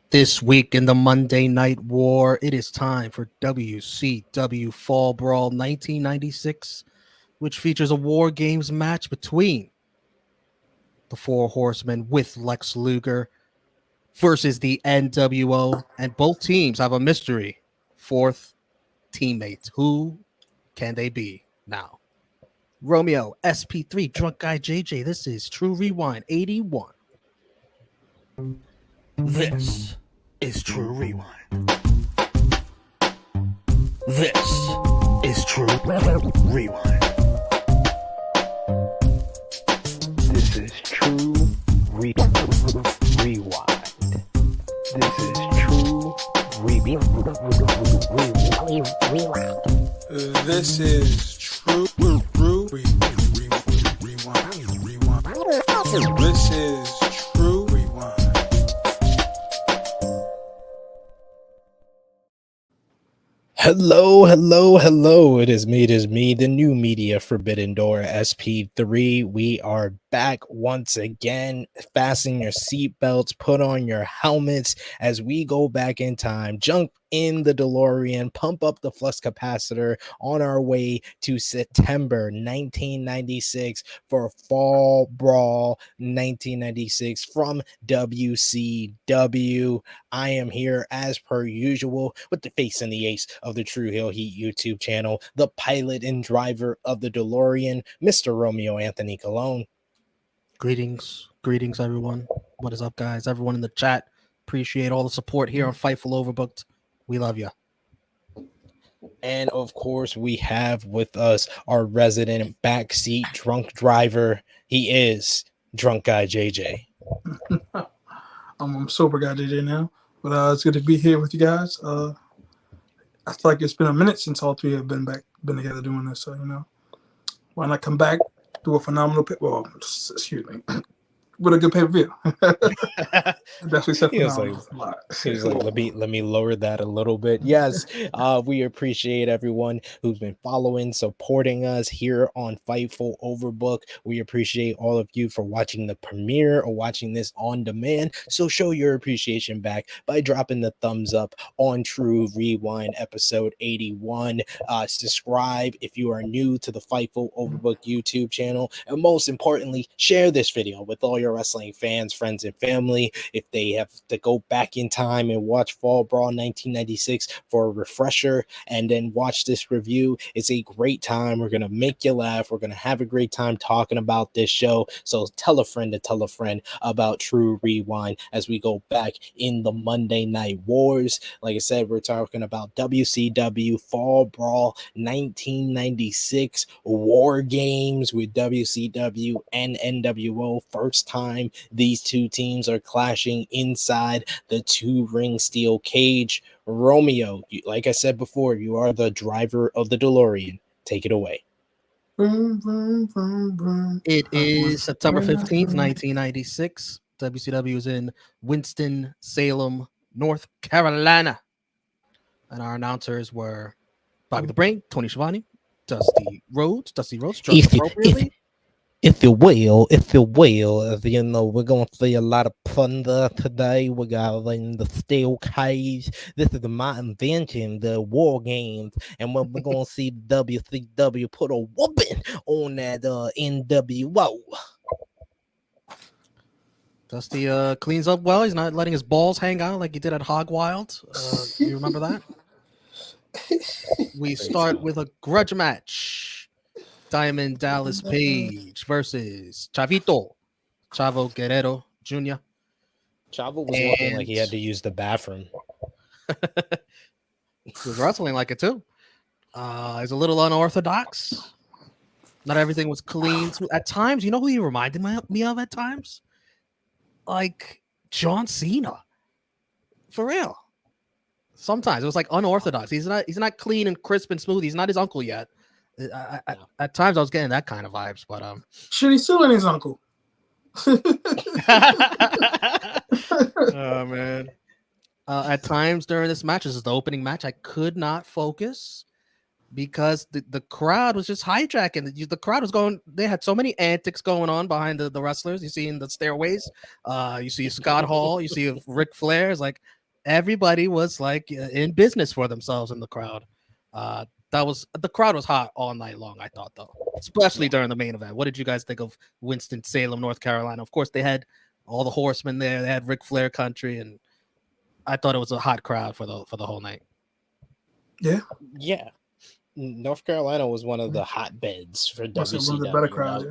This week in the Monday Night War, it is time for WCW Fall Brawl 1996, which features a War Games match between the Four Horsemen with Lex Luger versus the NWO, and both teams have a mystery fourth teammate. Who can they be now? Romeo, SP3, Drunk Guy JJ, this is True Rewind 81. This is True Rewind. This is True Rewind. This is True Rewind. This is True Rewind. This is True Rewind. This is True Rewind. Hello. It is me, the new media Forbidden Door SP3. We are back once again. Fasten your seatbelts, put on your helmets as we go back in time. Jump in the DeLorean, pump up the flux capacitor on our way to September 1996 for Fall Brawl 1996 from WCW. I am here as per usual with the face and the ace of the Tru Heel Heat YouTube channel, the pilot and driver of the DeLorean, Mr. Romeo Anthony Callow. Greetings, everyone. What is up, guys? Everyone in the chat, appreciate all the support here on Fightful Overbooked. We love you. And of course, we have with us our resident backseat drunk driver. He is Drunk Guy JJ. I'm sober guy JJ now, but it's good to be here with you guys. I feel like it's been a minute since all three have been together doing this. So why not come back, do a phenomenal excuse me, with a good pay-per-view. Definitely said phenomenal. He was like, let me lower that a little bit. Yes, we appreciate everyone who's been following, supporting us here on Fightful Overbooked. We appreciate all of you for watching the premiere or watching this on demand. So show your appreciation back by dropping the thumbs up on True Rewind episode 81. Subscribe if you are new to the Fightful Overbooked YouTube channel, and most importantly, share this video with all your wrestling fans, friends, and family. If they have to go back in time and watch Fall Brawl 1996 for a refresher and then watch this review, it's a great time. We're gonna make you laugh. We're gonna have a great time talking about this show. So tell a friend to tell a friend about True Rewind as we go back in the Monday Night Wars. Like I said, we're talking about WCW Fall Brawl 1996 War Games with WCW and NWO. First time these two teams are clashing inside the two-ring steel cage. Romeo, like I said before, you are the driver of the DeLorean. Take it away. It is September 15th, 1996. WCW is in Winston-Salem, North Carolina. And our announcers were Bobby the Brain, Tony Schiavone, Dusty Rhodes, dressed appropriately. If you will, we're going to see a lot of plunder today. We got in the steel cage. This is my invention, the War Games. And we're going to see WCW put a whooping on that NWO. Dusty cleans up well. He's not letting his balls hang out like he did at Hog Wild. You remember that? We start with a grudge match. Diamond Dallas Page versus Chavito, Chavo Guerrero Jr. Chavo was looking like he had to use the bathroom. He was wrestling like it too. He's a little unorthodox. Not everything was clean. At times, you know who he reminded me of at times? Like John Cena. For real. Sometimes it was like unorthodox. He's not clean and crisp and smooth. He's not his uncle yet. At times I was getting that kind of vibes, but should he sue his uncle? Oh man. At times during this match, this is the opening match, I could not focus. because the crowd was just hijacking. The crowd was going. They had so many antics going on behind the wrestlers. You see in the stairways. You see Scott Hall. You see Ric Flair. It's like everybody was like in business for themselves in the crowd. The crowd was hot all night long. I thought though, especially during the main event. What did you guys think of Winston-Salem, North Carolina? Of course, they had all the horsemen there. They had Ric Flair country, and I thought it was a hot crowd for the whole night. Yeah. North Carolina was one of the hotbeds for WCW. One of the better crowds,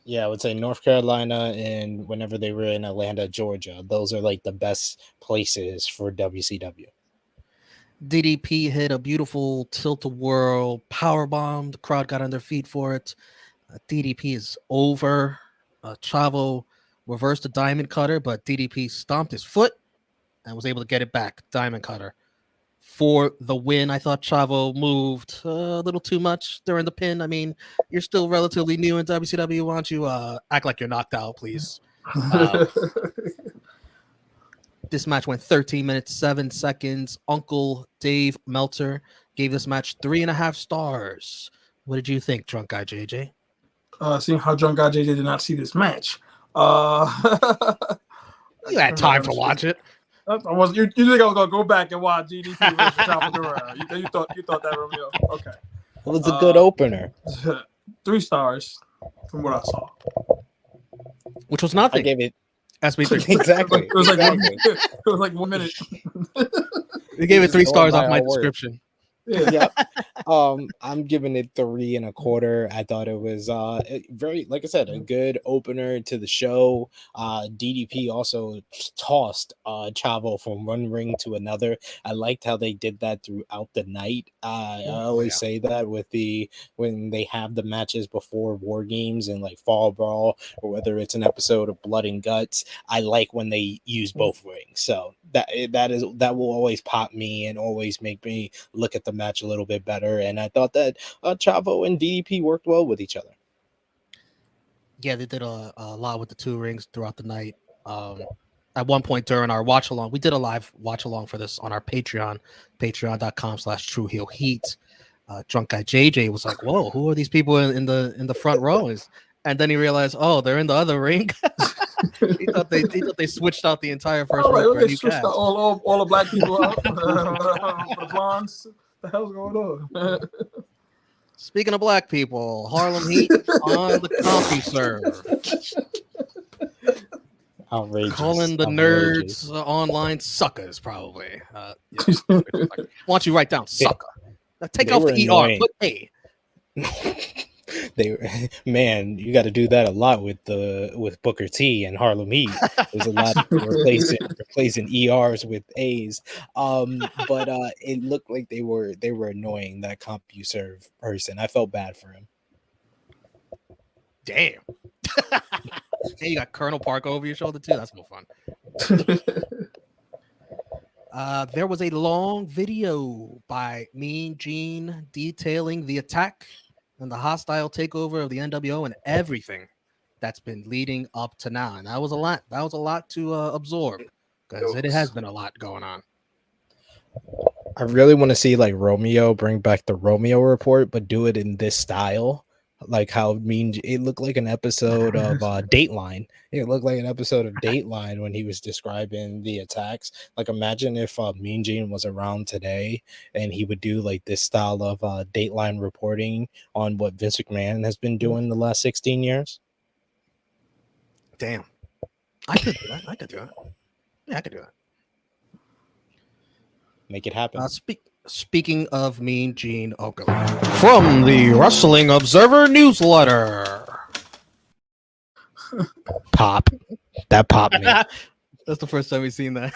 yeah, I would say North Carolina and whenever they were in Atlanta, Georgia, those are like the best places for WCW. DDP hit a beautiful tilt-a-whirl power bomb. The crowd got on their feet for it. DDP is over. Chavo reversed the diamond cutter, but DDP stomped his foot and was able to get it back. Diamond cutter for the win. I thought Chavo moved a little too much during the pin. I mean, you're still relatively new in WCW. Why don't you act like you're knocked out, please? This match went 13 minutes, 7 seconds. Uncle Dave Meltzer gave this match 3.5 stars. What did you think, Drunk Guy JJ? Seeing how Drunk Guy JJ did not see this match. You had time to watch it. You think I was gonna go back and watch DDP versus Chavo Guerrero? You thought that, Romeo? Okay. It was a good opener. 3 stars from what I saw. Which was nothing. I gave it SB3. exactly. It was like 1 minute. They gave it 3 stars Going off by my our word. description. Yep. I'm giving it 3.25. I thought it was very, like I said, a good opener to the show. DDP also tossed Chavo from one ring to another. I liked how they did that throughout the night. I always say that when they have the matches before War Games and like Fall Brawl, or whether it's an episode of Blood and Guts, I like when they use both rings. So that will always pop me and always make me look at the match a little bit better. And I thought that Chavo and DDP worked well with each other. Yeah, they did a lot with the 2 rings throughout the night. At one point during our watch along, we did a live watch along for this on our Patreon, patreon.com/Tru Heel Heat. Drunk Guy JJ was like, "Whoa, who are these people in the front row?" And then he realized, oh, they're in the other ring. he thought they switched out the entire first ring for a new cast. All the black people out for the blondes. What the hell's going on? Speaking of black people, Harlem Heat on the CompuServe. Outrageous. Calling the nerds online suckers, probably. Why don't you write down sucker? Now take off the ER, put A. You got to do that a lot with Booker T and Harlem Heat. There's a lot of replacing ERs with A's. But it looked like they were annoying, that CompuServe person. I felt bad for him. Damn. Hey, you got Colonel Park over your shoulder too. That's no fun. There was a long video by Mean Gene detailing the attack and the hostile takeover of the NWO and everything that's been leading up to now. And that was a lot. That was a lot to absorb, because it has been a lot going on. I really want to see like Romeo bring back the Romeo Report, but do it in this style. Like how it looked like an episode of Dateline. It looked like an episode of Dateline when he was describing the attacks. Like imagine if Mean Gene was around today and he would do like this style of Dateline reporting on what Vince McMahon has been doing the last 16 years. Damn. I could do that. Yeah, I could do that. Make it happen. Speaking of Mean Gene Okerlund, from the Wrestling Observer newsletter. Pop. That popped me. That's the first time we've seen that.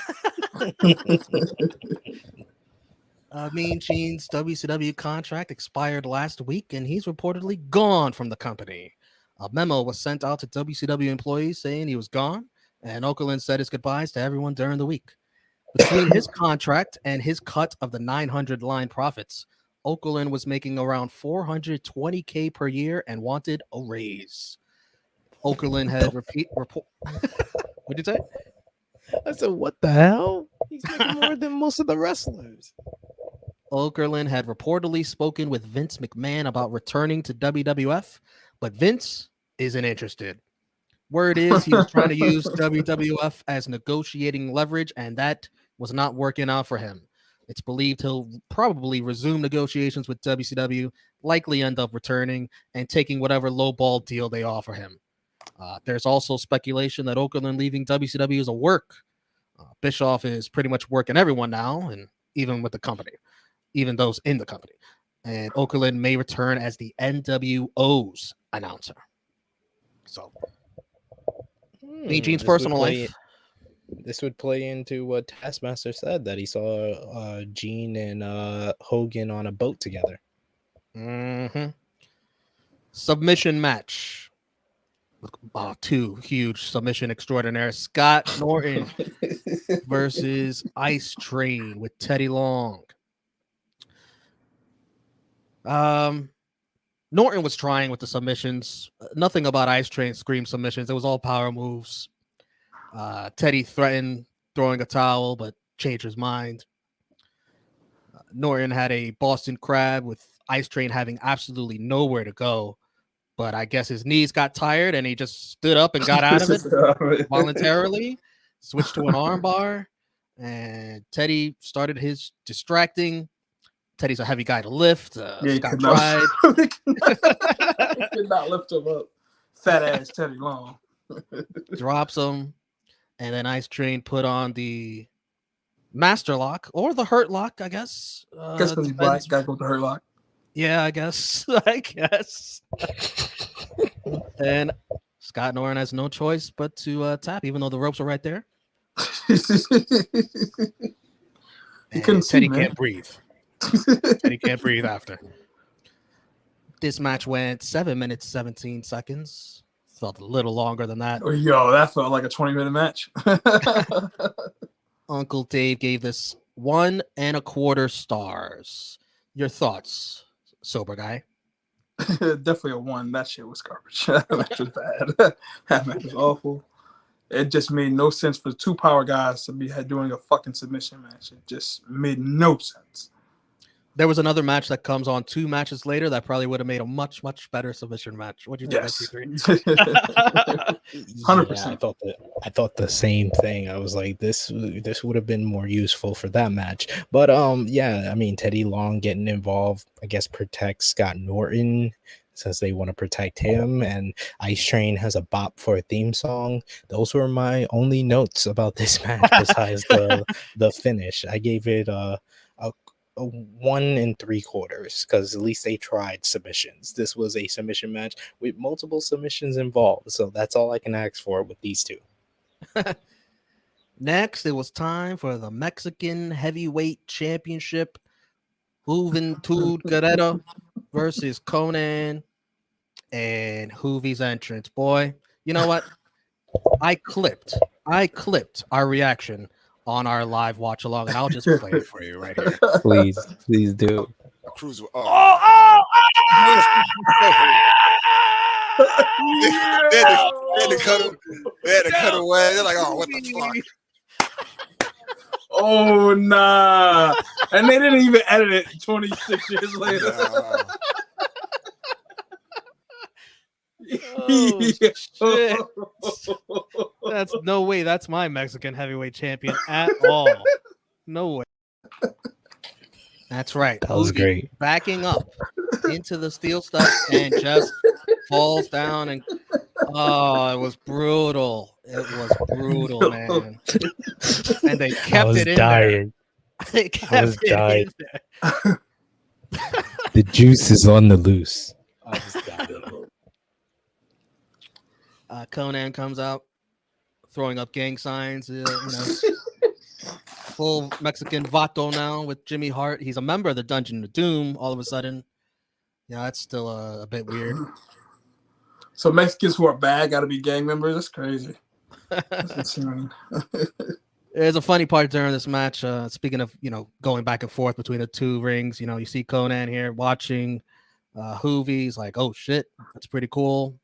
Mean Gene's WCW contract expired last week, and he's reportedly gone from the company. A memo was sent out to WCW employees saying he was gone, and Okerlund said his goodbyes to everyone during the week. Between his contract and his cut of the 900 line profits, Okerlund was making around $420K per year and wanted a raise. Okerlund had report. What'd you say? I said, what the hell? He's making more than most of the wrestlers. Okerlund had reportedly spoken with Vince McMahon about returning to WWF, but Vince isn't interested. Word is he was trying to use WWF as negotiating leverage, and that was not working out for him. It's believed he'll probably resume negotiations with WCW, likely end up returning and taking whatever lowball deal they offer him. There's also speculation that Okerlund leaving WCW is a work. Bischoff is pretty much working everyone now, and even with the company, even those in the company. And Okerlund may return as the NWO's announcer. So, Gene's personal life. This would play into what Taskmaster said, that he saw Gene and Hogan on a boat together. Mm-hmm. Submission match. Two huge submission extraordinaires. Scott Norton versus Ice Train with Teddy Long. Norton was trying with the submissions. Nothing about Ice Train scream submissions. It was all power moves. Teddy threatened throwing a towel, but changed his mind. Norton had a Boston Crab with Ice Train having absolutely nowhere to go. But I guess his knees got tired and he just stood up and got out of it voluntarily, switched to an arm bar, and Teddy started his distracting. Teddy's a heavy guy to lift. Scott tried. He could not lift him up. Fat ass Teddy Long. Drops him. And then Ice Train put on the Master Lock or the Hurt Lock, I guess. Guess because he's black, gotta go with the Hurt Lock. Yeah, I guess. And Scott Norton has no choice but to tap, even though the ropes are right there. He couldn't see, Teddy man. can't breathe. Teddy can't breathe after. This match went 7 minutes, 17 seconds. Felt a little longer than that. Oh, yo, that felt like a 20-minute match. Uncle Dave gave this 1.25 stars. Your thoughts, sober guy? Definitely a 1. That shit was garbage. That match was bad. That match was awful. It just made no sense for 2 power guys to be doing a fucking submission match. It just made no sense. There was another match that comes on 2 matches later that probably would have made a much, much better submission match. What do you think? Yes. 100%. Yeah, I thought the same thing. I was like, this would have been more useful for that match. But yeah, I mean, Teddy Long getting involved, I guess, protects Scott Norton, since they want to protect him, and Ice Train has a bop for a theme song. Those were my only notes about this match besides the finish. I gave it a 1 3/4 because at least they tried submissions. This was a submission match with multiple submissions involved, so that's all I can ask for with these 2. Next, it was time for the Mexican Heavyweight Championship. Juventud Guerrero versus Conan and Juvi's entrance. Boy, you know what? I clipped our reaction on our live watch along, and I'll just play it for you right here. Please do. Cruiser. They had to cut away. They're like, oh, what the fuck? Oh, nah. And they didn't even edit it 26 years later. Oh, shit. That's no way. That's my Mexican heavyweight champion at all. No way. That's right. That was great. Backing up into the steel stuff and just falls down and it was brutal. It was brutal, man. And they kept it in there. They kept it in there. The juice is on the loose. I was dying. Conan comes out throwing up gang signs, full Mexican vato now with Jimmy Hart. He's a member of the Dungeon of Doom all of a sudden. Yeah, that's still a bit weird. So Mexicans who are bad got to be gang members? That's crazy. That's insane. There's a funny part during this match. Speaking of, going back and forth between the 2 rings, you see Conan here watching Juvi. He's like, oh, shit, that's pretty cool.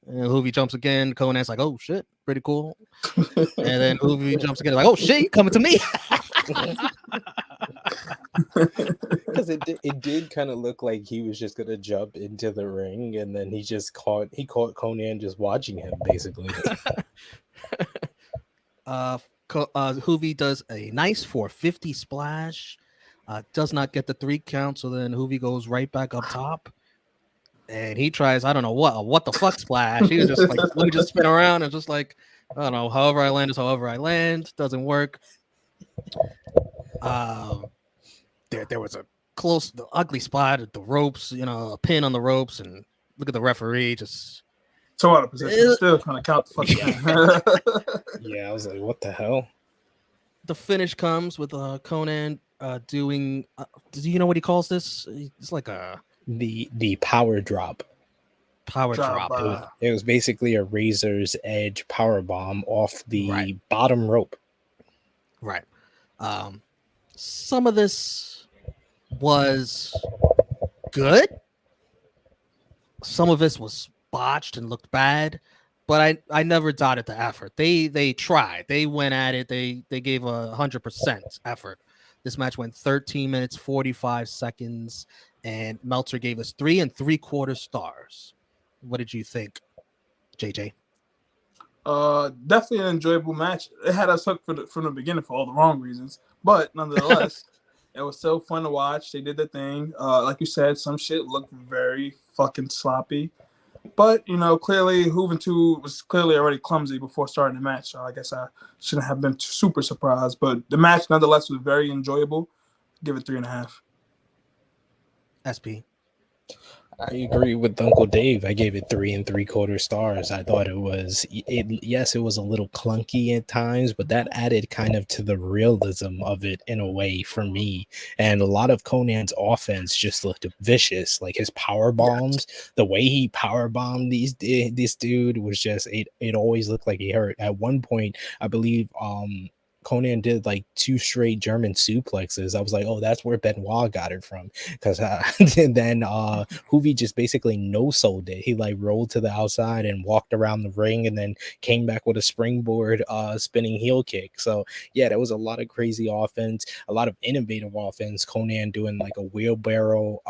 And Juvi jumps again. Conan's like, oh, shit, pretty cool. And then Juvi jumps again, like, oh, shit, you coming to me. Because it did kind of look like he was just gonna jump into the ring, and then he caught Conan just watching him basically. Hoovy does a nice 450 splash. Does not get the 3 count, so then Hoovy goes right back up top. And he tries, I don't know what the fuck splash. He was just like, let me just spin around and just like, I don't know, however I land is however I land. Doesn't work. There was a ugly spot at the ropes, a pin on the ropes, and look at the referee just so out of position. Still trying to count the fucking thing. Yeah, I was like, what the hell? The finish comes with Conan doing. Do you know what he calls this? It's like the power drop. Power drop. It was basically a razor's edge power bomb off the bottom rope. Right. Some of this was good. Some of this was botched and looked bad, but I never doubted the effort. They tried. They went at it. They gave 100% effort. This match went 13 minutes 45 seconds, and Meltzer gave us 3 3/4 stars. What did you think, JJ? Definitely an enjoyable match. It had us hooked from the beginning for all the wrong reasons, but nonetheless, it was so fun to watch. They did the thing. Like you said, some shit looked very fucking sloppy, but clearly Juventud was clearly already clumsy before starting the match. So I guess I shouldn't have been super surprised, but the match nonetheless was very enjoyable. Give it 3.5. SP. I agree with Uncle Dave. I gave it 3 3/4 stars. I thought it was a little clunky at times, but that added kind of to the realism of it in a way for me. And a lot of Conan's offense just looked vicious, like his power bombs. The way he power bombed this dude was just it always looked like he hurt. At one point, I believe Conan did like 2 straight German suplexes. I was like, oh, that's where Benoit got it from. Because and then Hoovy just basically no-sold it. He like rolled to the outside and walked around the ring and then came back with a springboard spinning heel kick. So yeah, there was a lot of crazy offense, a lot of innovative offense. Conan doing like a wheelbarrow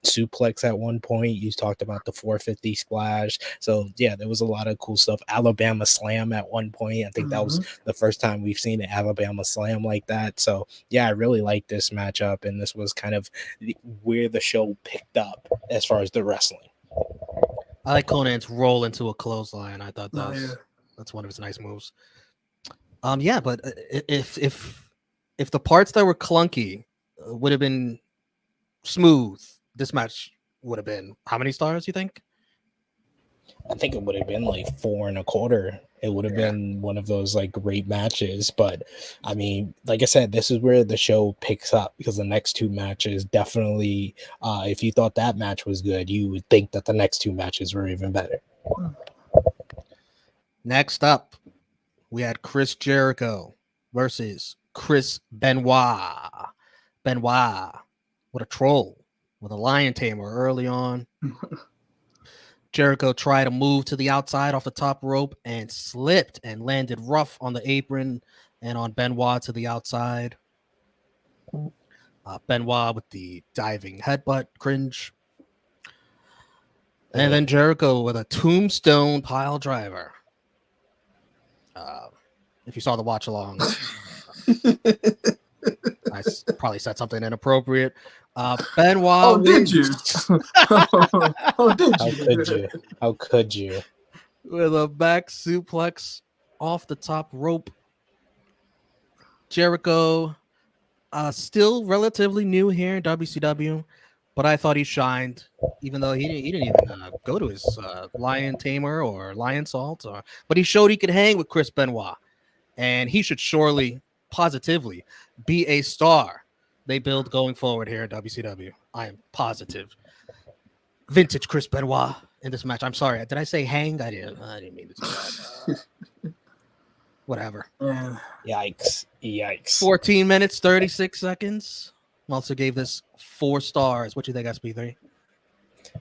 suplex at one point. You talked about the 450 splash. So yeah, there was a lot of cool stuff. Alabama slam at one point. I think that was the first time we've seen an Alabama slam like that. So yeah, I really liked this matchup, and this was kind of where the show picked up as far as the wrestling. I like Conan's roll into a clothesline. I thought that's one of his nice moves. Yeah, but if the parts that were clunky would have been smooth, this match would have been how many stars, you think? I think it would have been like 4 1/4. It would have been one of those like great matches. But I mean, like I said, this is where the show picks up, because the next 2 matches definitely, if you thought that match was good, you would think that the next 2 matches were even better. Next up, we had Chris Jericho versus Chris Benoit. Benoit, what a troll. With a lion tamer early on. Jericho tried to move to the outside off the top rope and slipped and landed rough on the apron and on Benoit to the outside. Benoit with the diving headbutt cringe. And then Jericho with a tombstone pile driver. If you saw the watch along, I probably said something inappropriate. Benoit. Oh, did you? Oh, did you? How could you? With a back suplex off the top rope. Jericho, still relatively new here in WCW, but I thought he shined, even though he didn't even go to his lion tamer or lion salt, but he showed he could hang with Chris Benoit, and he should surely, positively, be a star they build going forward here at WCW. I am positive. Vintage Chris Benoit in this match. I'm sorry. Did I say hang? I didn't mean to do that. Whatever. Yikes. 14 minutes, 36 seconds. Meltzer gave this 4 stars. What do you think, SP3?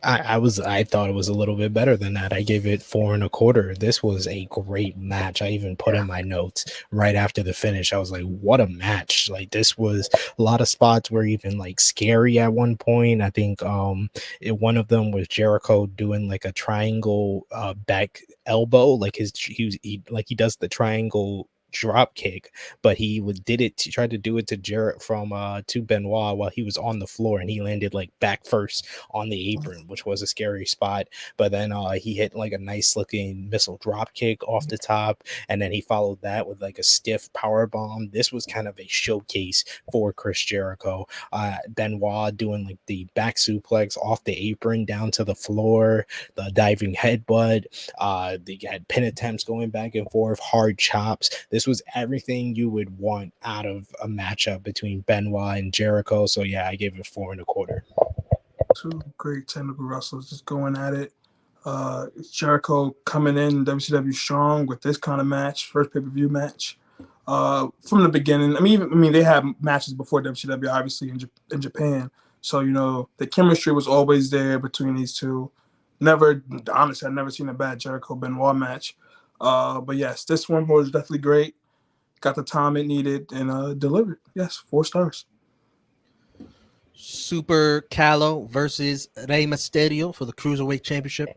I thought it was a little bit better than that. I gave it 4.25. This was a great match. I even put in my notes right after the finish. I was like, what a match. Like, this was a lot of spots were even like scary at one point. I think one of them was Jericho doing like a triangle back elbow, like he does the triangle drop kick, but did it to try to do it to Jarrett from to Benoit while he was on the floor, and he landed like back first on the apron, which was a scary spot. But then he hit like a nice looking missile drop kick off the top, and then he followed that with like a stiff power bomb. This was kind of a showcase for Chris Jericho. Benoit doing like the back suplex off the apron down to the floor, the diving headbutt. They had pin attempts going back and forth, hard chops. This was everything you would want out of a matchup between Benoit and Jericho. So yeah, I gave it 4.25. Two great technical wrestlers just going at it. Jericho coming in WCW strong with this kind of match, first pay-per-view match. From the beginning, I mean, they had matches before WCW, obviously in Japan. So the chemistry was always there between these two. Honestly, I've never seen a bad Jericho Benoit match. But yes, this one was definitely great. Got the time it needed and delivered. Yes, 4 stars. Super Calo versus Rey Mysterio for the Cruiserweight Championship.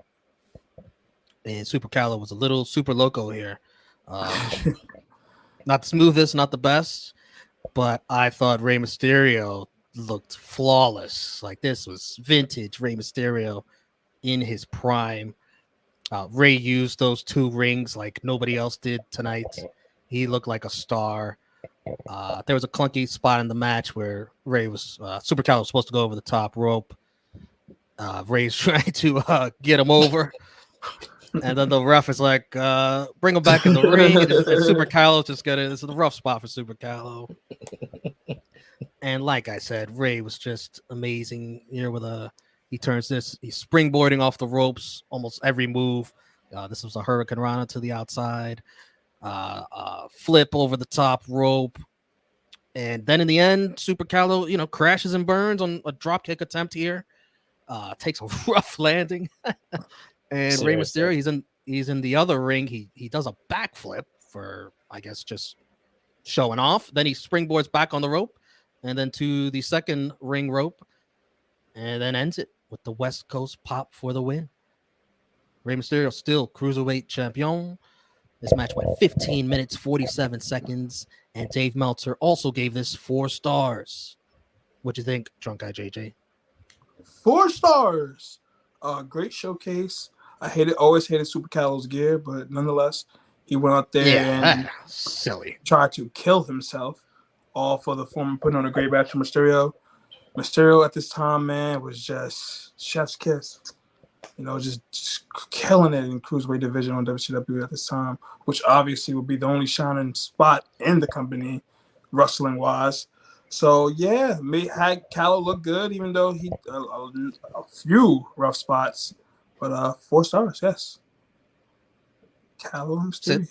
And Super Calo was a little super loco here. Not the smoothest, not the best, but I thought Rey Mysterio looked flawless. Like, this was vintage Rey Mysterio in his prime. Rey used those 2 rings like nobody else did tonight. He looked like a star. There was a clunky spot in the match where Super Calo was supposed to go over the top rope. Rey's trying to get him over. And then the ref is like, bring him back in the ring. And Super Calo just it's a rough spot for Super Calo. And like I said, Rey was just amazing here he's springboarding off the ropes almost every move. This was a Hurricane Rana to the outside. Flip over the top rope. And then in the end, Super Calo, crashes and burns on a dropkick attempt here. Takes a rough landing. And Rey Mysterio, he's in the other ring. He does a backflip for, I guess, just showing off. Then he springboards back on the rope and then to the second ring rope and then ends it with the West Coast pop for the win. Rey Mysterio still Cruiserweight champion. This match went 15 minutes, 47 seconds, and Dave Meltzer also gave this 4 stars. What'd you think, Drunk Guy JJ? 4 stars. Great showcase. Always hated Super Calo's gear, but nonetheless, he went out there and silly tried to kill himself, all for the form of putting on a great match for Mysterio. Mysterio at this time, man, was just chef's kiss. Just killing it in Cruiserweight division on WCW at this time, which obviously would be the only shining spot in the company, wrestling-wise. So, yeah, had Callow look good, even though he a few rough spots. But 4 stars, yes. Callow and Mysterio.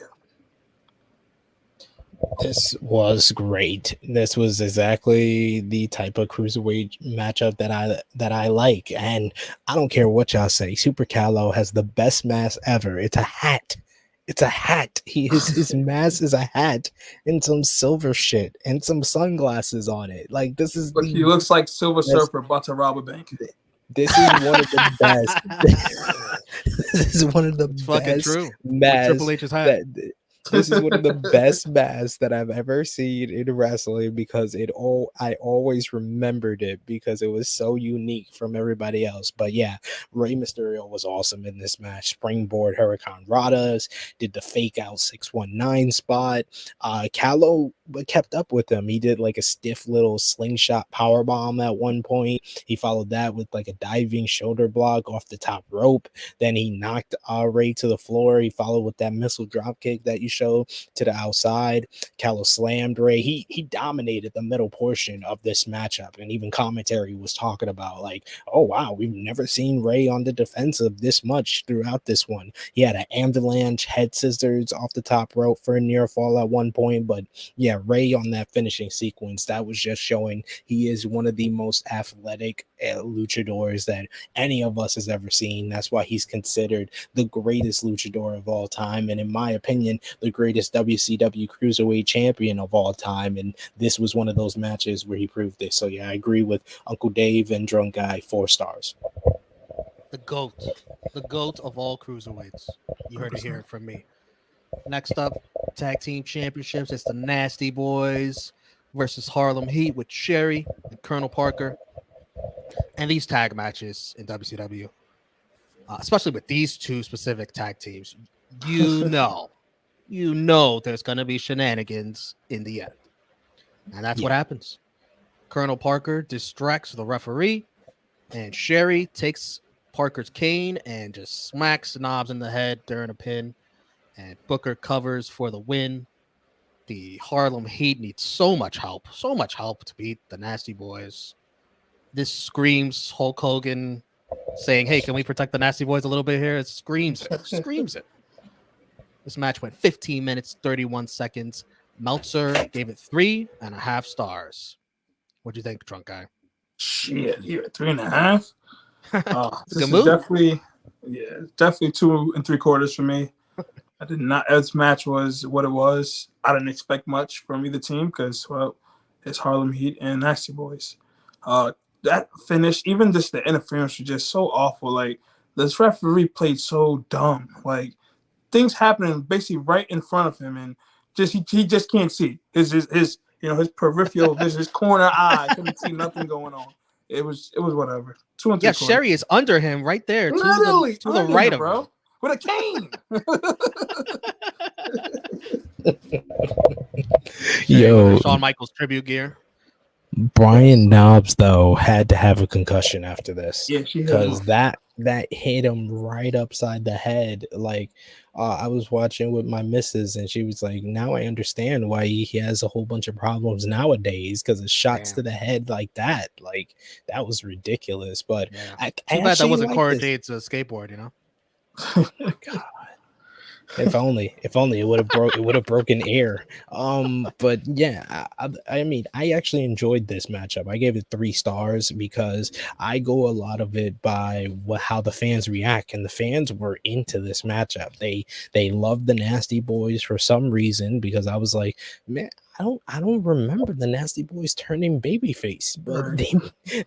This was great. This was exactly the type of cruiserweight matchup that I like. And I don't care what y'all say. Super Calo has the best mask ever. It's a hat. It's a hat. His mask is a hat and some silver shit and some sunglasses on it. Like, this is. But he looks like Silver Surfer about to rob a bank. This is one of the best. This is one of the best masks. Triple H's hat. This is one of the best masks that I've ever seen in wrestling because I always remembered it because it was so unique from everybody else. But yeah, Rey Mysterio was awesome in this match. Springboard Hurricane Ranas, did the fake out 619 spot. Callow kept up with him. He did like a stiff little slingshot power bomb at one point. He followed that with like a diving shoulder block off the top rope. Then he knocked Rey to the floor. He followed with that missile drop kick that you show to the outside. Callow slammed Rey. He dominated the middle portion of this matchup, and even commentary was talking about like, oh wow, we've never seen Rey on the defensive this much throughout this one. He had an avalanche head scissors off the top rope for a near fall at one point, but yeah, yeah, Rey on that finishing sequence, that was just showing he is one of the most athletic luchadors that any of us has ever seen. That's why he's considered the greatest luchador of all time, and in my opinion, the greatest WCW Cruiserweight champion of all time. And this was one of those matches where he proved this. So yeah, I agree with Uncle Dave and Drunk Guy, 4 stars. The GOAT of all cruiserweights. You heard it here from me. Next up, tag team championships. It's the Nasty Boys versus Harlem Heat with Sherry and Colonel Parker. And these tag matches in WCW, especially with these two specific tag teams, you know there's going to be shenanigans in the end. And that's what happens. Colonel Parker distracts the referee, and Sherry takes Parker's cane and just smacks Knobs in the head during a pin, and Booker covers for the win. The Harlem Heat needs so much help to beat the Nasty Boys. This screams Hulk Hogan saying, hey, can we protect the Nasty Boys a little bit here? It screams it. This match went 15 minutes, 31 seconds. Meltzer gave it 3.5 stars. What do you think, Drunk Guy? Shit, yeah, 3.5. This is move. definitely 2 3/4 for me. I did not. This match was what it was. I didn't expect much from either team because, well, it's Harlem Heat and Nasty Boys. That finish, even just the interference, was just so awful. Like, this referee played so dumb. Like, things happening basically right in front of him, and he just can't see. His peripheral vision, his corner eye couldn't see nothing going on. It was whatever. 2 3/4. Sherry is under him right there, Literally to the right of bro, him, with a cane. Yo, Shawn Michaels tribute gear. Brian Knobs though had to have a concussion after this, Yeah, she because that hit him right upside the head. Like, I was watching with my missus, and she was like, "Now I understand why he has a whole bunch of problems nowadays, because it shots to the head like that. Like, that was ridiculous." But I too bad that wasn't like Cora this. Jade's skateboard, you know. God. If only it would have broken air. But yeah, I mean, I actually enjoyed this matchup. I gave it 3 stars because I go a lot of it by how the fans react, and the fans were into this matchup. They loved the Nasty Boys for some reason, because I was like, man, I don't remember the Nasty Boys turning babyface, but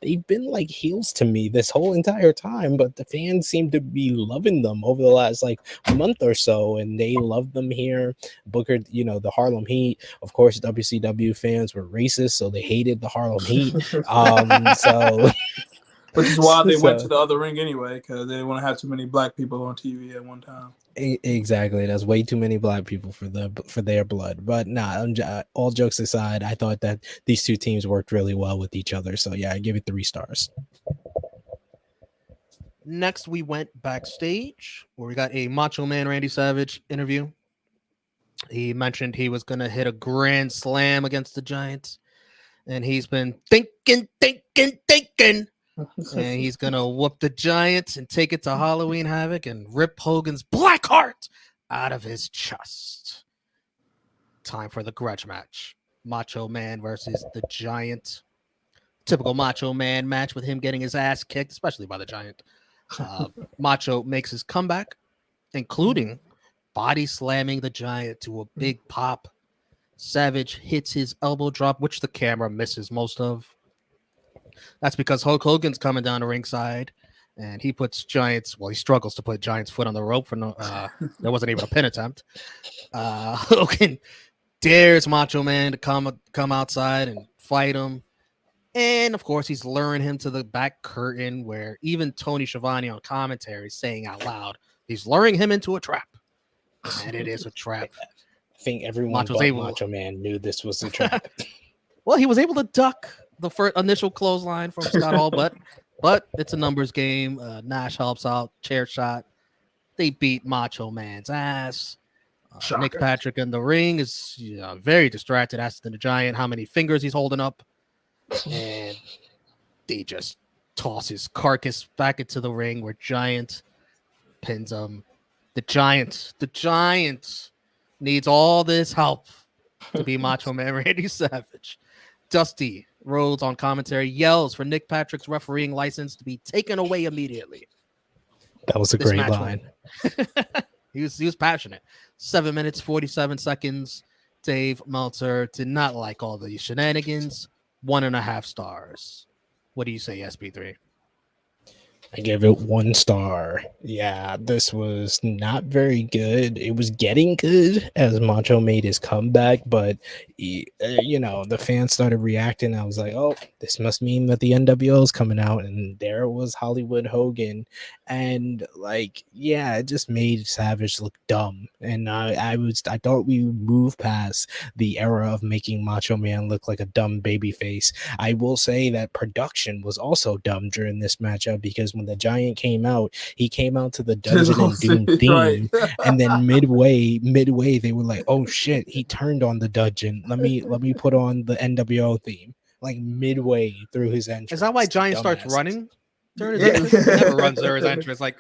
they've been like heels to me this whole entire time. But the fans seem to be loving them over the last like month or so, and they love them here. Booker, the Harlem Heat, of course, WCW fans were racist, so they hated the Harlem Heat. So. Which is why they went to the other ring anyway, because they didn't want to have too many black people on TV at one time. Exactly, that's way too many black people for their blood. But all jokes aside, I thought that these two teams worked really well with each other. So yeah, I give it 3 stars. Next, we went backstage where we got a Macho Man Randy Savage interview. He mentioned he was going to hit a grand slam against the Giants, and he's been thinking. And he's going to whoop the Giants and take it to Halloween Havoc and rip Hogan's black heart out of his chest. Time for the grudge match. Macho Man versus the Giant. Typical Macho Man match with him getting his ass kicked, especially by the Giant. Macho makes his comeback, including body slamming the Giant to a big pop. Savage hits his elbow drop, which the camera misses most of. That's because Hulk Hogan's coming down the ringside, and he puts Giant's. Well, he struggles to put Giant's foot on the rope for no. There wasn't even a pin attempt. Hogan dares Macho Man to come outside and fight him, and of course he's luring him to the back curtain, where even Tony Schiavone on commentary is saying out loud, he's luring him into a trap, and it is a trap. I think everyone Macho Man knew this was a trap. Well, he was able to duck the first initial clothesline from Scott Hall, but it's a numbers game. Nash helps out, chair shot. They beat Macho Man's ass. Nick Patrick in the ring is very distracted, asking the Giant how many fingers he's holding up, and they just toss his carcass back into the ring where Giant pins him. The Giant needs all this help to be Macho Man Randy Savage. Dusty Rhodes on commentary yells for Nick Patrick's refereeing license to be taken away immediately. That was a This great match line. he was passionate. 7 minutes 47 seconds. Dave Meltzer did not like all the shenanigans. 1.5 stars. What do you say, SP3? I give it 1 star. Yeah, this was not very good. It was getting good as Macho made his comeback, but the fans started reacting. I was like, oh, this must mean that the NWO is coming out, and there was Hollywood Hogan, and it just made Savage look dumb. And I thought we moved past the era of making Macho Man look like a dumb baby face. I will say that production was also dumb during this matchup, because when the Giant came out, he came out to the Dungeon and Doom theme, Right. and then midway they were like, "Oh shit, he turned on the Dungeon. Let me put on the NWO theme." Like midway through his entrance. Is that why Giant starts running during his Yeah. entrance? He never runs during his entrance. Like,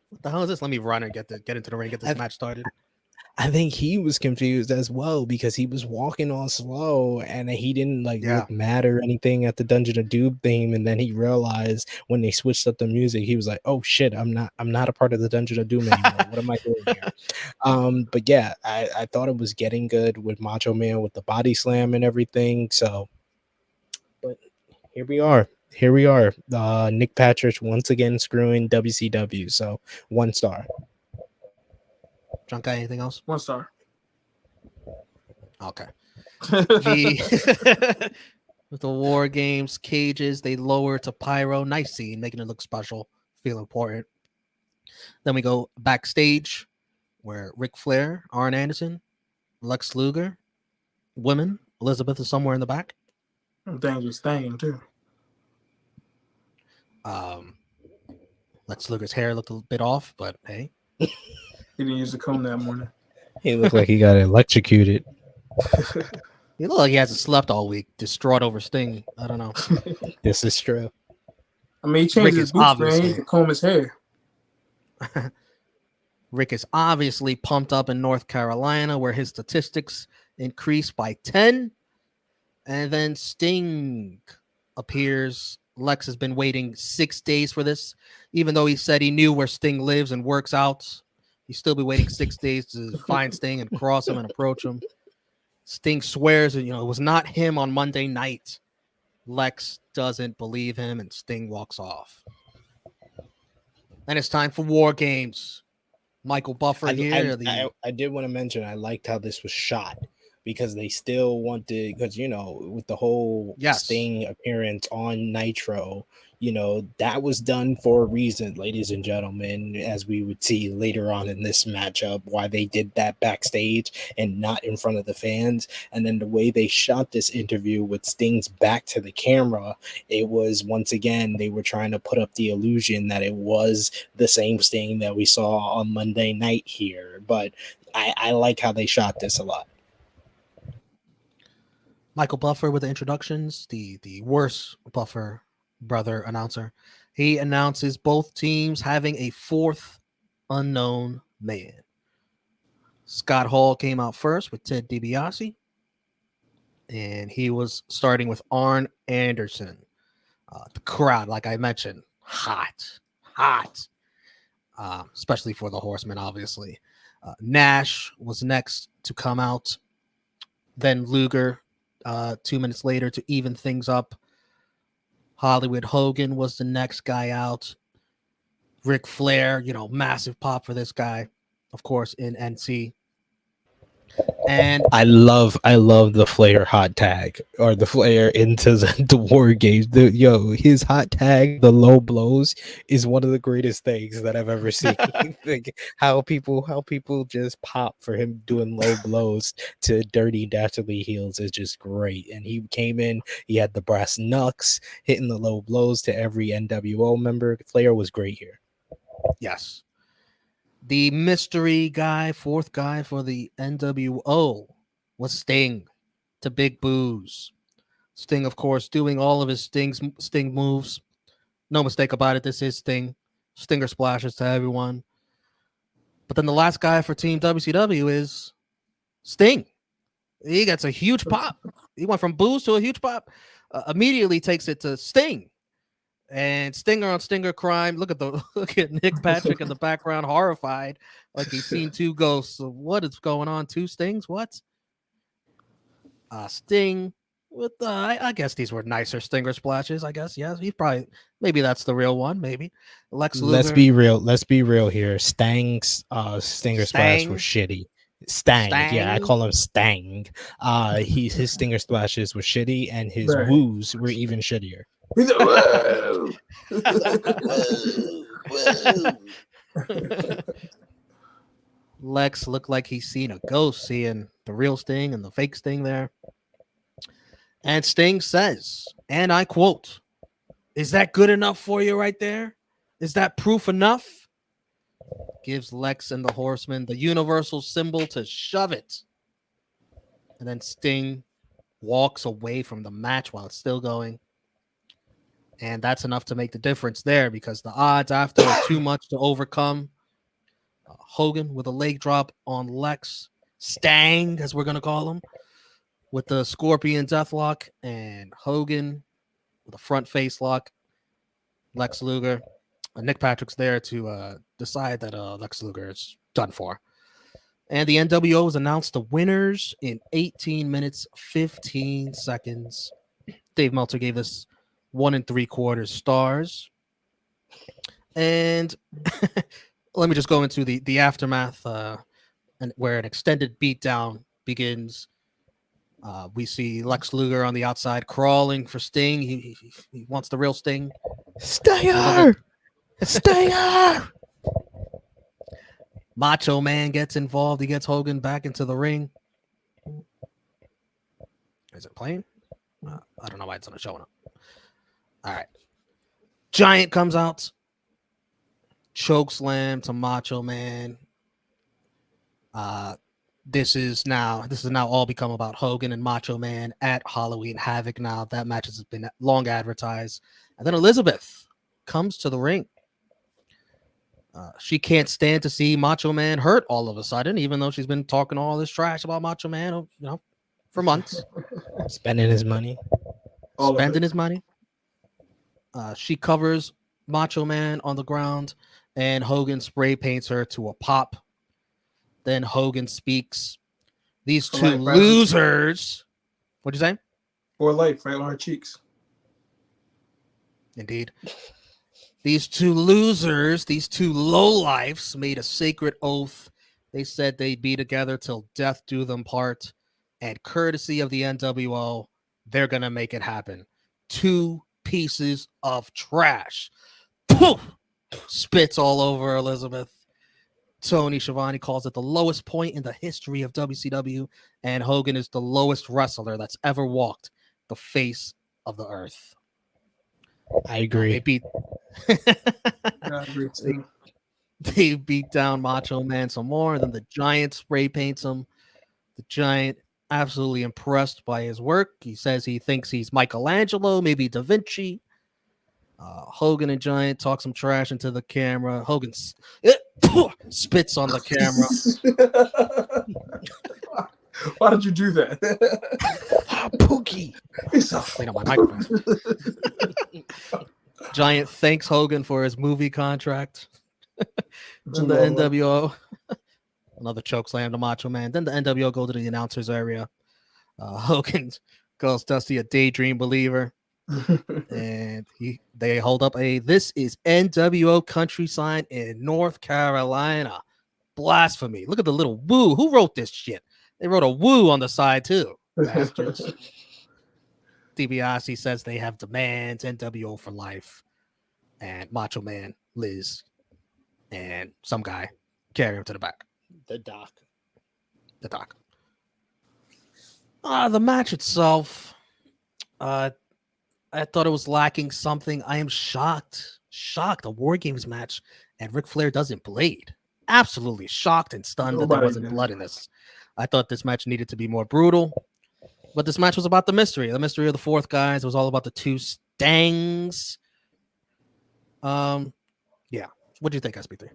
what the hell is this? Let me run and get into the ring, get this match started. I think he was confused as well, because he was walking all slow and he didn't look mad or anything at the Dungeon of Doom theme, and then he realized when they switched up the music, he was like, "Oh shit, I'm not a part of the Dungeon of Doom anymore. What am I doing here?" But yeah, I thought it was getting good with Macho Man with the body slam and everything. So, but here we are. Nick Patrick once again screwing WCW. So 1 star. Drunk guy, anything else? 1 star. Okay. With the War Games cages, they lower to Pyro. Nice scene, making it look special, feel important. Then we go backstage, where Ric Flair, Arn Anderson, Lex Luger, women. Elizabeth is somewhere in the back. Things was staying too. Lex Luger's hair looked a bit off, but hey. He didn't use the comb that morning. He looked like he got electrocuted. He looked like he hasn't slept all week, distraught over Sting. I don't know. This is true. I mean, he changed his boots, man. He could comb his hair. Rick is obviously pumped up in North Carolina, where his statistics increased by 10. And then Sting appears. Lex has been waiting 6 days for this, even though he said he knew where Sting lives and works out. He'd still be waiting 6 days to find Sting and cross him and approach him. Sting swears that, it was not him on Monday night. Lex doesn't believe him, and Sting walks off. Then it's time for War Games. Michael Buffer here. I did want to mention, I liked how this was shot, because they still wanted, because with the whole Sting appearance on Nitro, that was done for a reason, ladies and gentlemen, as we would see later on in this matchup, why they did that backstage and not in front of the fans. And then the way they shot this interview with Sting's back to the camera, it was, once again, they were trying to put up the illusion that it was the same Sting that we saw on Monday night here. But I like how they shot this a lot. Michael Buffer with the introductions, the worst Buffer brother announcer. He announces both teams having a 4th unknown man. Scott Hall came out first with Ted DiBiase, and he was starting with Arn Anderson. The crowd, like I mentioned, hot, especially for the Horsemen, obviously. Nash was next to come out. Then Luger 2 minutes later to even things up. Hollywood Hogan was the next guy out. Ric Flair, massive pop for this guy, of course, in NC. And I love the Flair hot tag, or the Flair into the War Games. His hot tag, the low blows, is one of the greatest things that I've ever seen. how people just pop for him doing low blows to Dirty Dastardly Heels is just great. And he came in, he had the brass knucks hitting the low blows to every NWO member. Flair was great here. Yes. The mystery guy, 4th guy for the NWO, was Sting to Big Booze. Sting, of course, doing all of his Sting moves. No mistake about it. This is Sting. Stinger splashes to everyone. But then the last guy for Team WCW is Sting. He gets a huge pop. He went from booze to a huge pop. Immediately takes it to Sting. And Stinger on Stinger crime. Look at Nick Patrick in the background, horrified, like he's seen two ghosts. So what is going on? Two Stings? What? Sting with I guess these were nicer Stinger splashes. I guess yes. He's probably maybe that's the real one. Maybe Lex Luger. Let's be real here. Stang's Stinger splash was shitty. Stang, yeah, I call him Stang. His Stinger splashes were shitty, and his Right. woos were even shittier. He's like, whoa. Lex looked like he's seen a ghost, seeing the real Sting and the fake Sting there. And Sting says, and I quote, "Is that good enough for you right there? Is that proof enough?" Gives Lex and the Horseman the universal symbol to shove it. And then Sting walks away from the match while it's still going. And that's enough to make the difference there, because the odds after are too much to overcome. Hogan with a leg drop on Lex. Stang, as we're going to call him, with the Scorpion Deathlock. And Hogan with a front face lock. Lex Luger. Nick Patrick's there to decide that Lex Luger is done for. And the NWO was announced the winners in 18 minutes, 15 seconds. Dave Meltzer gave this 1 3/4 stars. And let me just go into the aftermath, and where an extended beatdown begins. We see Lex Luger on the outside crawling for Sting. He wants the real Sting. Stinger! Stinger! Macho Man gets involved. He gets Hogan back into the ring. Is it playing? I don't know why it's not showing up. All right. Giant comes out. Choke slam to Macho Man. This is now all become about Hogan and Macho Man at Halloween Havoc now. That match has been long advertised. And then Elizabeth comes to the ring. She can't stand to see Macho Man hurt all of a sudden, even though she's been talking all this trash about Macho Man, for months. Spending his money. She covers Macho Man on the ground, and Hogan spray paints her to a pop. Then Hogan speaks. These two losers. What'd you say? For life, right on her cheeks. Indeed. These two losers, these two lowlifes, made a sacred oath. They said they'd be together till death do them part. And courtesy of the NWO, they're going to make it happen. Two pieces of trash. Poof! Spits all over Elizabeth. Tony Schiavone calls it the lowest point in the history of WCW. And Hogan is the lowest wrestler that's ever walked the face of the earth. I agree. They beat down Macho Man some more. Then the Giant spray paints him. The Giant absolutely impressed by his work. He says he thinks he's Michelangelo, maybe Da Vinci. Hogan and Giant talk some trash into the camera. Hogan spits on the camera. Why did you do that? Pookie. Clean up my microphone. Giant thanks Hogan for his movie contract. Then the NWO, another choke slam to Macho Man. Then the NWO go to the announcers area. Hogan calls Dusty a daydream believer. And they hold up "This is NWO country sign in North Carolina." Blasphemy. Look at the little woo. Who wrote this shit? They wrote a woo on the side too. Bastards. DiBiase says they have demands, NWO for life. And Macho Man, Liz, and some guy carry him to the back. The Doc. The match itself, I thought it was lacking something. I am shocked. A War Games match, and Ric Flair doesn't blade. Absolutely shocked and stunned that there wasn't blood in this. I thought this match needed to be more brutal. But this match was about the mystery of the fourth guys. It was all about the two Stangs. Yeah. What do you think, SB3?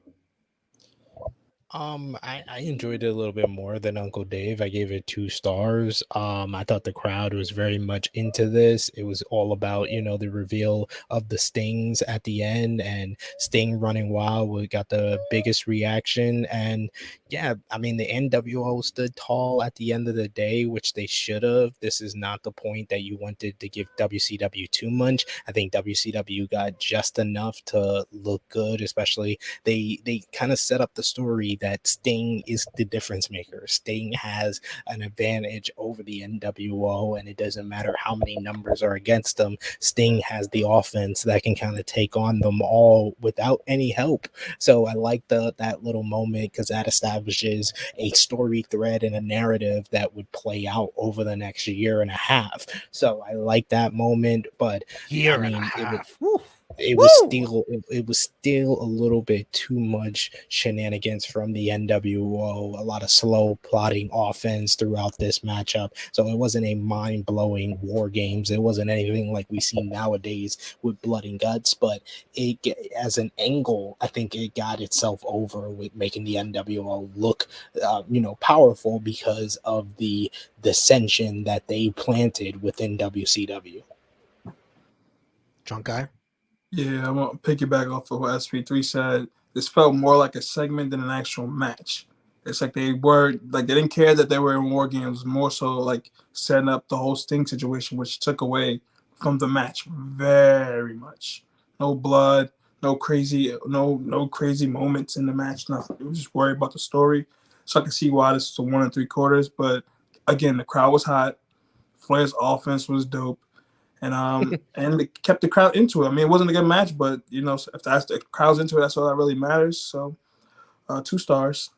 I enjoyed it a little bit more than Uncle Dave. I gave it 2 stars. I thought the crowd was very much into this. It was all about, the reveal of the Stings at the end, and Sting running wild. We got the biggest reaction. And yeah, I mean, the NWO stood tall at the end of the day, which they should have. This is not the point that you wanted to give WCW too much. I think WCW got just enough to look good, especially they kind of set up the story that Sting is the difference maker. Sting has an advantage over the NWO, and it doesn't matter how many numbers are against them. Sting has the offense that can kind of take on them all without any help. So I like that little moment, because that establishes a story thread and a narrative that would play out over the next year and a half. So I like that moment, but Year I mean, and a it was, half. Woo. it was still it was still a little bit too much shenanigans from the NWO, a lot of slow plotting offense throughout this matchup. So it wasn't a mind-blowing war games. It wasn't anything like we see nowadays with blood and guts, but it, as an angle, I think it got itself over with making the NWO look powerful, because of the dissension that they planted within WCW. Drunk guy. Yeah, I'm gonna piggyback off of what SP3 said. This felt more like a segment than an actual match. It's like they didn't care that they were in war games, more so like setting up the whole Sting situation, which took away from the match very much. No blood, no crazy moments in the match, nothing. It was just worried about the story. So I can see why this is a 1 3/4. But again, the crowd was hot. Flair's offense was dope. And it kept the crowd into it. I mean, it wasn't a good match, but if that's the crowd's into it, that's all that really matters. So, 2 stars.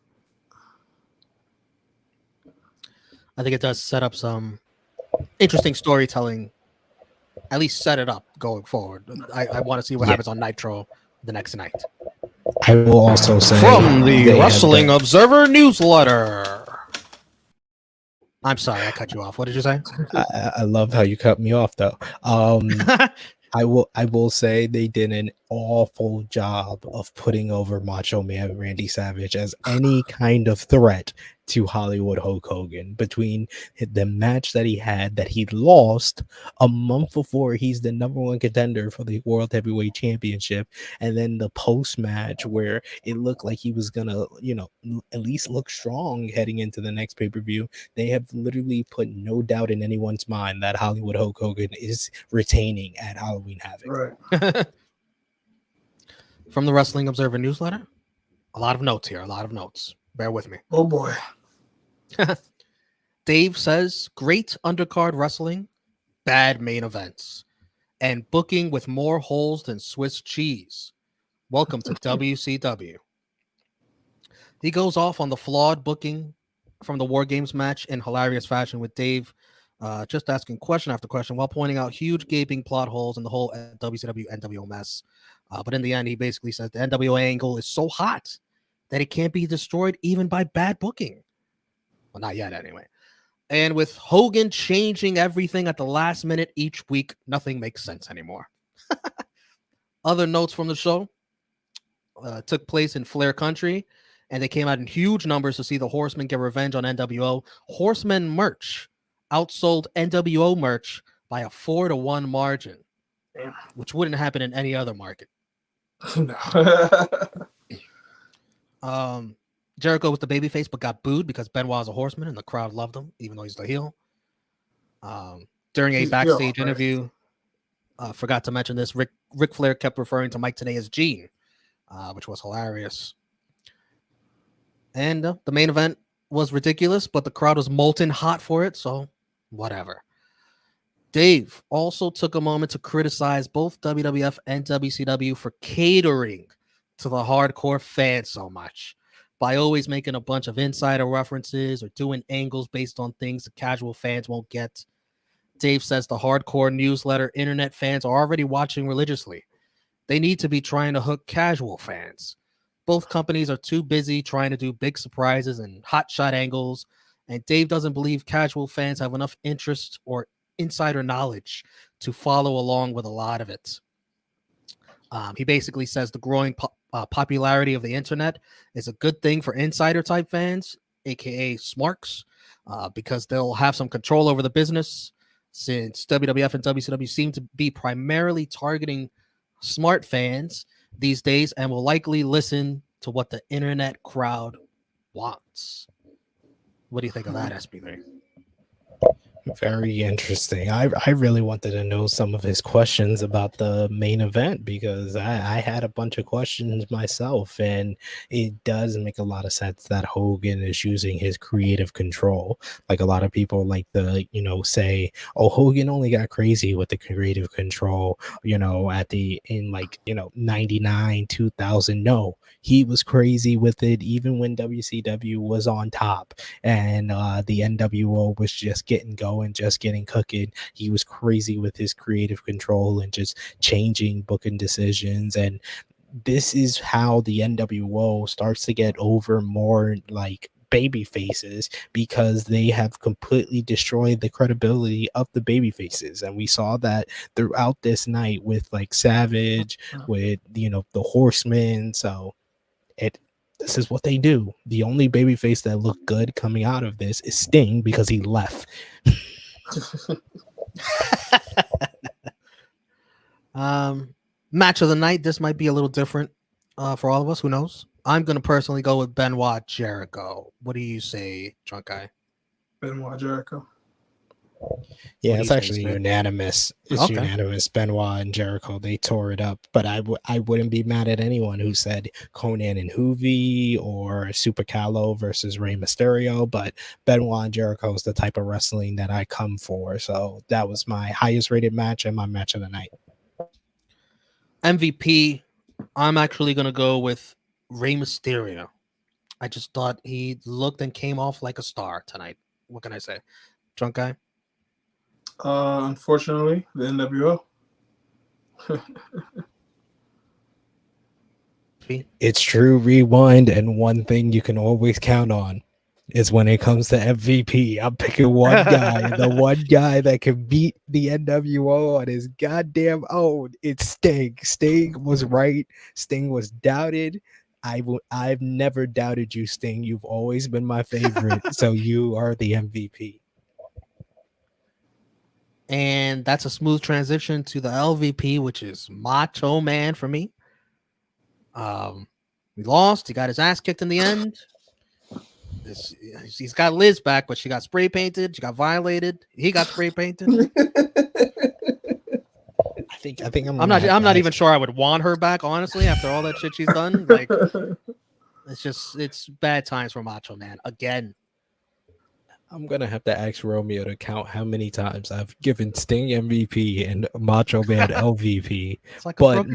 I think it does set up some interesting storytelling. At least set it up going forward. I want to see what happens on Nitro the next night. I will also say, From the they had Wrestling Observer newsletter. I'm sorry, I cut you off. What did you say? I love how you cut me off, though. I will say they did an awful job of putting over Macho Man Randy Savage as any kind of threat to Hollywood Hulk Hogan. Between the match that he had that he lost a month before he's the #1 contender for the World Heavyweight Championship, and then the post match where it looked like he was gonna, at least look strong heading into the next pay-per-view. They have literally put no doubt in anyone's mind that Hollywood Hulk Hogan is retaining at Halloween Havoc. Right. From the Wrestling Observer newsletter, a lot of notes here. A lot of notes. Bear with me. Oh boy. Dave says, great undercard wrestling, bad main events, and booking with more holes than Swiss cheese. Welcome to WCW. He goes off on the flawed booking from the War Games match in hilarious fashion, with Dave just asking question after question while pointing out huge gaping plot holes in the whole WCW NWO mess. But in the end, he basically says the NWO angle is so hot that it can't be destroyed even by bad booking. Well, not yet anyway. And with Hogan changing everything at the last minute each week, nothing makes sense anymore. Other notes from the show took place in Flair country, and they came out in huge numbers to see the Horsemen get revenge on NWO. Horsemen merch outsold NWO merch by a 4-1 margin, Damn. which wouldn't happen in any other market. Jericho was the babyface, but got booed because Benoit was a horseman, and the crowd loved him, even though he's the heel. During a backstage interview, forgot to mention this, Ric Flair kept referring to Mike Tenay as Gene, which was hilarious. And the main event was ridiculous, but the crowd was molten hot for it, so whatever. Dave also took a moment to criticize both WWF and WCW for catering to the hardcore fans so much by always making a bunch of insider references or doing angles based on things the casual fans won't get. Dave says the hardcore newsletter internet fans are already watching religiously. They need to be trying to hook casual fans. Both companies are too busy trying to do big surprises and hotshot angles, and Dave doesn't believe casual fans have enough interest or insider knowledge to follow along with a lot of it. He basically says the growing popularity of the internet is a good thing for insider type fans, aka smarks, because they'll have some control over the business. Since WWF and WCW seem to be primarily targeting smart fans these days, and will likely listen to what the internet crowd wants. What do you think of that, SB3? Very interesting. I really wanted to know some of his questions about the main event because I had a bunch of questions myself, and it does make a lot of sense that Hogan is using his creative control. Like a lot of people like to, say, oh, Hogan only got crazy with the creative control, in 99, 2000. No, he was crazy with it even when WCW was on top and the NWO was just getting going, just getting cooking. He was crazy with his creative control and just changing booking decisions. And this is how the NWO starts to get over more like baby faces, because they have completely destroyed the credibility of the baby faces. And we saw that throughout this night with like Savage, with the Horsemen. So this is what they do. The only babyface that looked good coming out of this is Sting, because he left. Match of the night. This might be a little different for all of us. Who knows? I'm going to personally go with Benoit Jericho. What do you say, Drunk Guy? Benoit Jericho. Yeah, it's actually unanimous. It's unanimous. Benoit and Jericho, they tore it up. But I wouldn't be mad at anyone who said Conan and Hoovy or Super Calo versus Rey Mysterio. But Benoit and Jericho is the type of wrestling that I come for. So that was my highest rated match and my match of the night. MVP, I'm actually going to go with Rey Mysterio. I just thought he looked and came off like a star tonight. What can I say? Drunk Guy? Unfortunately, the NWO. It's true rewind, and one thing you can always count on is when it comes to MVP. I'm picking one guy, the one guy that can beat the NWO on his goddamn own. It's Sting. Sting was right. Sting was doubted. I've never doubted you, Sting. You've always been my favorite, so you are the MVP. And that's a smooth transition to the LVP, which is Macho Man for me. We lost. He got his ass kicked in the end. He's got Liz back, but she got spray painted. She got violated. He got spray painted. I think I'm not even sure I would want her back, honestly, after all that shit she's done. Like, it's bad times for Macho Man again. I'm gonna have to ask Romeo to count how many times I've given Sting MVP and Macho Man LVP. But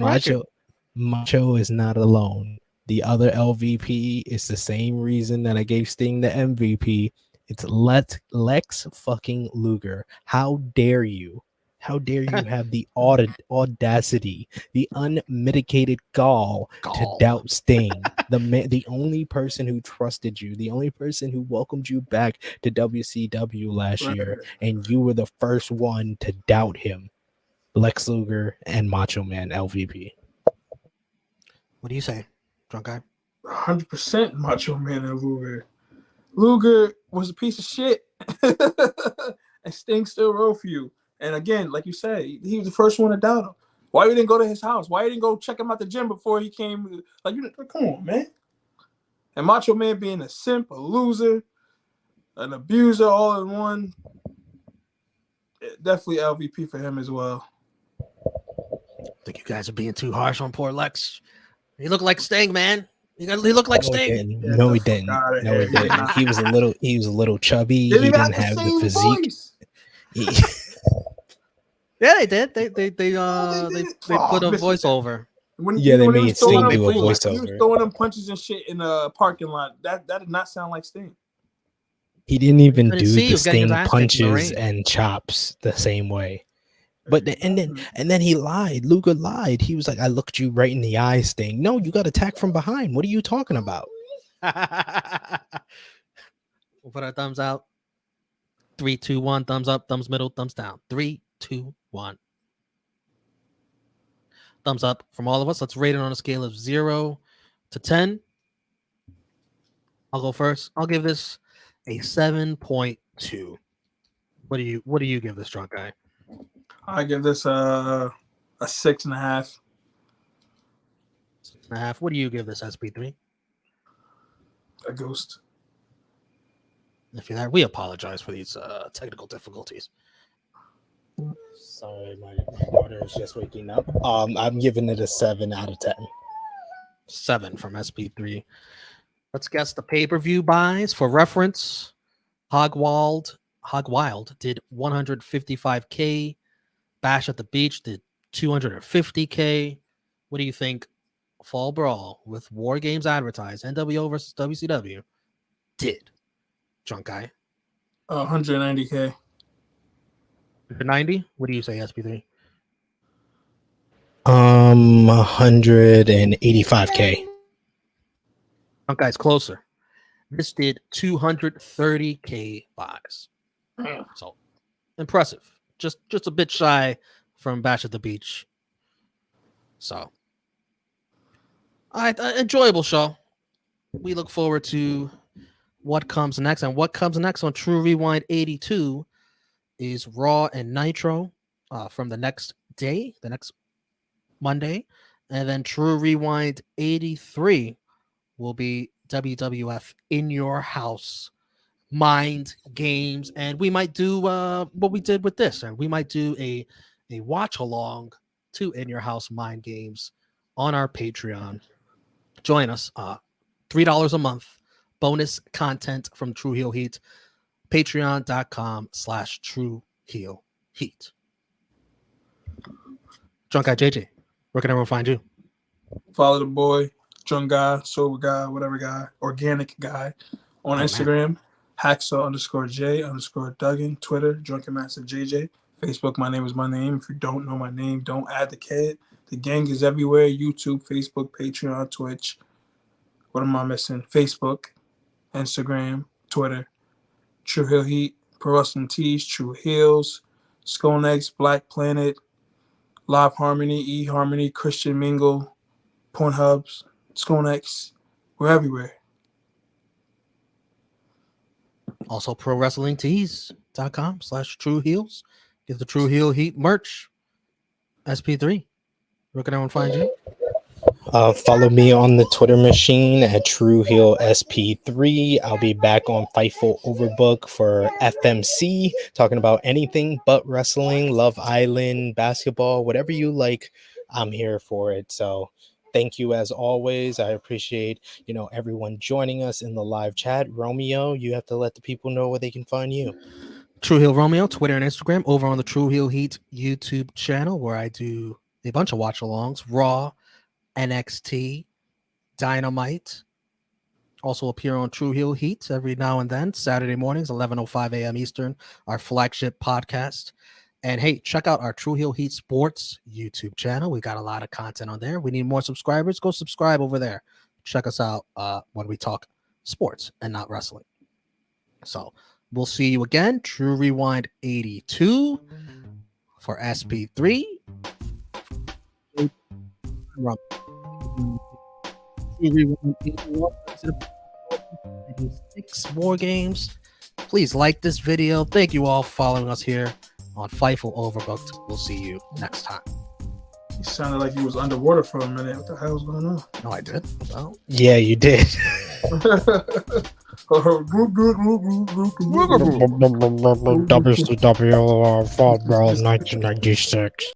Macho is not alone. The other LVP is the same reason that I gave Sting the MVP. It's Lex fucking Luger. How dare you? How dare you have the audacity, the unmitigated gall to doubt Sting, the only person who trusted you, the only person who welcomed you back to WCW last year, and you were the first one to doubt him. Lex Luger and Macho Man LVP. What do you say, Drunk Guy? 100% Macho Man and Luger. Luger was a piece of shit, and Sting still rode for you. And again, like you said, he was the first one to doubt him. Why you didn't go to his house? Why you didn't go check him at the gym before he came? Like, come on, man. And Macho Man being a simp, a loser, an abuser, all in one. Definitely LVP for him as well. I think you guys are being too harsh on poor Lex. He looked like Sting, man. He looked like Sting. No, he didn't. No, he didn't. He was a little chubby. He didn't have the physique. Yeah, they did. They put a voiceover. They made Sting do a voiceover. He was throwing them punches and shit in the parking lot. That did not sound like Sting. He didn't even do the Sting punches and chops the same way. But and then he lied. Luger lied. He was like, "I looked you right in the eye, Sting." No, you got attacked from behind. What are you talking about? We'll put our thumbs out. 3, 2, 1. Thumbs up. Thumbs middle. Thumbs down. 3, 2, 1. Thumbs up from all of us. Let's rate it on a scale of 0 to 10, I'll go first. I'll give this a 7.2. What do you give this, drunk guy? I give this a 6.5. 6.5. What do you give this, SP3? A ghost. If you're there, we apologize for these technical difficulties. Sorry, my daughter is just waking up. I'm giving it a 7 out of 10. 7 from SP3. Let's guess the pay-per-view buys. For reference, Hog Wild did 155K. Bash at the Beach did 250K. What do you think Fall Brawl with War Games advertised, NWO versus WCW, did? Drunk guy. 190K. 90? What do you say, SP3? 185K. Drunk guy's closer. This did 230K buys. So impressive. Just a bit shy from Bash at the Beach. So, all right, enjoyable show. We look forward to what comes next. And what comes next on True Rewind 82 is Raw and Nitro from the next day, the next Monday. And then True Rewind 83 will be WWF In Your House Mind Games. And we might do what we did with this. And we might do a watch along to In Your House Mind Games on our Patreon. Join us. $3 a month. Bonus content from Tru Heel Heat. Patreon.com/Tru Heel Heat. Drunk Guy JJ, where can everyone find you? Follow the boy, drunk guy, sober guy, whatever guy, organic guy on Instagram. Hacksaw_J_Duggan. Twitter, Drunken Master JJ. Facebook, my name is my name. If you don't know my name, don't add the kid. The gang is everywhere. YouTube, Facebook, Patreon, Twitch. What am I missing? Facebook, Instagram, Twitter. Tru Heel Heat, Pro Wrestling Tees, Tru Heels, Skonex, Black Planet, Live Harmony, eHarmony, Christian Mingle, Pornhubs, Skonex. We're everywhere. Also, ProWrestlingTees.com/Tru Heels. Get the Tru Heel Heat merch. SP3, where can everyone find you? Follow me on the Twitter machine at Tru Heel SP3. I'll be back on Fightful Overbooked for FMC, talking about anything but wrestling, Love Island, basketball, whatever you like. I'm here for it. So thank you as always. I appreciate, everyone joining us in the live chat. Romeo, you have to let the people know where they can find you. Tru Heel Romeo, Twitter and Instagram, over on the Tru Heel Heat YouTube channel, where I do a bunch of watch-alongs, Raw, NXT, Dynamite. Also appear on Tru Heel Heat every now and then, Saturday mornings, 11:05 a.m. Eastern, our flagship podcast. And hey, check out our Tru Heel Heat Sports YouTube channel. We got a lot of content on there. We need more subscribers. Go subscribe over there. Check us out when we talk sports and not wrestling. So we'll see you again. True Rewind 82 for SP3. Six War Games. Please like this video. Thank you all for following us here on Fightful Overbooked. We'll see you next time. You sounded like you was underwater for a minute. What the hell was going on? No, I did. Well, Yeah, you did. WCW Fall Brawl 1996.